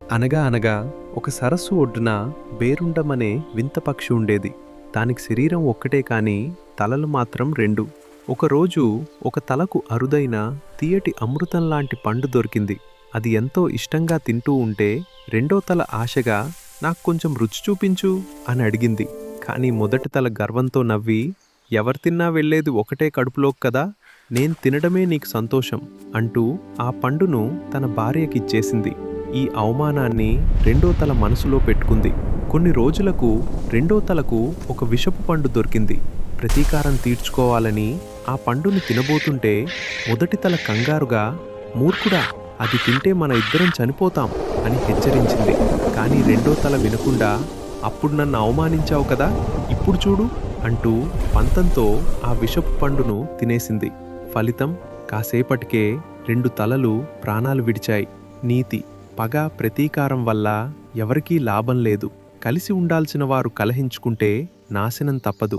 అనగా అనగా ఒక సరస్సు ఒడ్డున బేరుండమనే వింత పక్షి ఉండేది. దానికి శరీరం ఒక్కటే కాని తలలు మాత్రం రెండు. ఒకరోజు ఒక తలకు అరుదైన తీయటి అమృతంలాంటి పండు దొరికింది. అది ఎంతో ఇష్టంగా తింటూ ఉంటే రెండో తల ఆశగా నాకు కొంచెం రుచి చూపించు అని అడిగింది. కానీ మొదటి తల గర్వంతో నవ్వి, ఎవరు తిన్నా వెళ్ళేది ఒకటే కడుపులోకి కదా, నేను తినడమే నీకు సంతోషం అంటూ ఆ పండును తన భార్యకిచ్చేసింది. ఈ అవమానాన్ని రెండో తల మనసులో పెట్టుకుంది. కొన్ని రోజులకు రెండో తలకు ఒక విషపు పండు దొరికింది. ప్రతీకారం తీర్చుకోవాలని ఆ పండుని తినబోతుంటే మొదటి తల కంగారుగా, మూర్ఖుడా, అది తింటే మన ఇద్దరం చనిపోతాం అని హెచ్చరించింది. కానీ రెండో తల వినకుండా, అప్పుడు నన్ను అవమానించావు కదా, ఇప్పుడు చూడు అంటూ పంతంతో ఆ విషపు పండును తినేసింది. ఫలితం కాసేపటికే రెండు తలలు ప్రాణాలు విడిచాయి. నీతి: పగ, ప్రతీకారం వల్ల ఎవరికీ లాభం లేదు. కలిసి ఉండాల్సిన వారు కలహించుకుంటే నాశనం తప్పదు.